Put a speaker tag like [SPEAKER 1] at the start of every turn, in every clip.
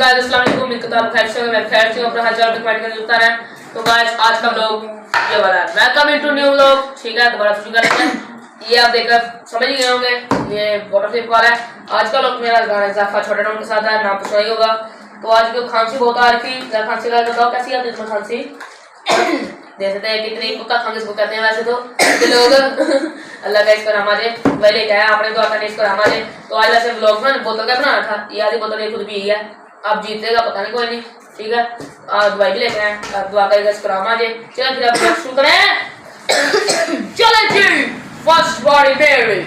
[SPEAKER 1] Guys अस्सलाम वालेकुम, उम्मीद करता हूं खैर से होंगे। मैं खैर से हूं, अपना हाल चाल कमेंट करके जुड़ता रहें। तो गाइस आज का व्लॉग ये वाला है, वेलकम इनटू न्यू व्लॉग। ठीक है, दोबारा शुरू करते हैं। ये आप देखकर समझ ही गए होंगे, ये वाटर फ्लिप वाला है। आज का व्लॉग मेरा गाना जाफा छोटा नाम के साथ है, नाम कुछ नहीं होगा। तो आज की खांसी बहुत आ रही थी, खांसी का बताओ कैसी आती है खांसी। देखते हैं कितनी कुत्ता खांसी इसको कहते हैं वैसे तो लोग अल्लाह का इसको रामा जे पहले क्या है आपने तो आता नहीं इसको रामा जे। तो आज वैसे व्लॉग में बोतल का बनाना था, ये आधी बोतल ये खुद भी है। अब जीतेगा पता नहीं कोई नहीं, ठीक है। दवाई भी लेके आए, अब दुआ करेगा इसको रामा जे। चलो फिर अब शुरू करें। चलो जी फर्स्ट बॉडी मेरी।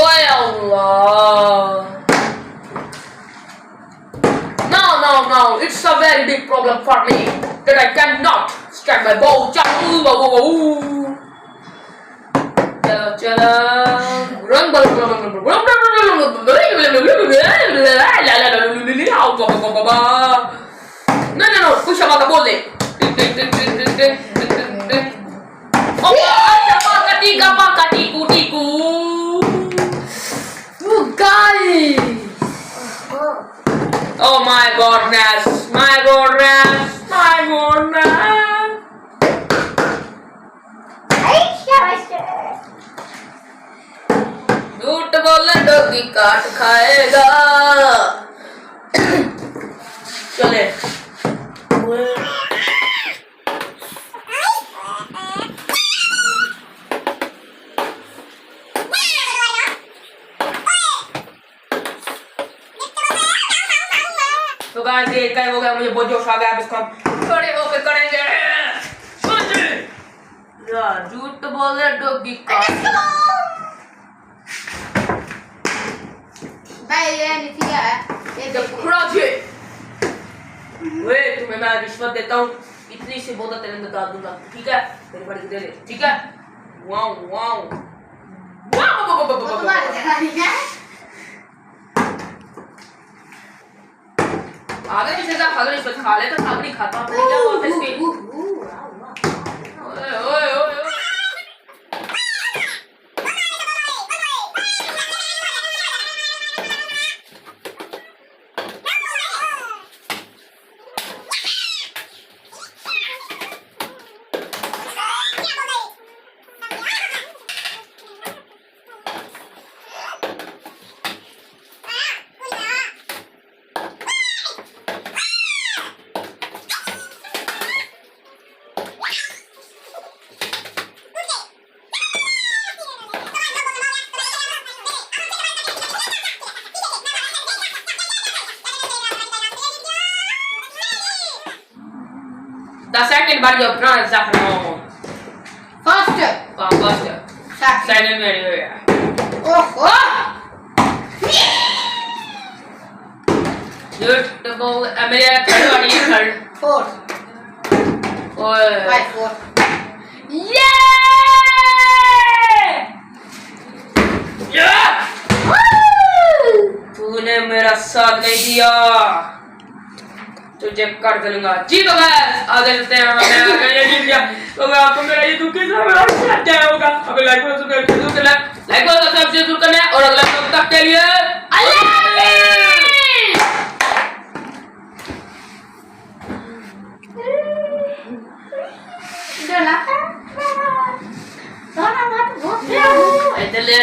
[SPEAKER 1] ओए अल्लाह, no, it's a very big problem for me that I cannot strike my bow. Chalo, run, no, push up the ball. Oh, katiku. Guys. Oh my goodness. झूठ बोले डोगी काट खाएगा। चले तो गाइस ये क्या हो गया, मुझे बहुत जोश आ गया। अब इसको हम खड़े होकर करेंगे। यार झूठ बोल रहे डोगी काट।
[SPEAKER 2] भाई ये नहीं है, ये देखो
[SPEAKER 1] वे तुम्हें मैं रिश्वत देता हूँ, इतनी सी बोतल तेरे अंदर डाल दूंगा, ठीक है। मेरी बड़ी दे ले, ठीक है। वाओ
[SPEAKER 2] तुम्हारे घर नहीं है।
[SPEAKER 1] आगे पीछे का खाना रिश्वत खा ले तो खाबड़ी खाता हूँ, क्या बात है इसकी। ओए the second body of Prince Zafran. First. Second video.
[SPEAKER 2] Oh.
[SPEAKER 1] Beautiful. मेरा third body is third.
[SPEAKER 2] Fourth. Fourth.
[SPEAKER 1] Yeah! तूने मेरा साथ नहीं दिया, तुझे कर दूंगा। जी तो गाइस आगे चलते हैं। मैं ये जीत गया तो मैं आपको मेरा ये दुख कैसा क्या होगा। अब लाइक और सब्सक्राइब जरूर करना, लाइक और सब्सक्राइब जरूर करना है। और अगला वीडियो तक के लिए अल्लाह हाफिज़। इधर ले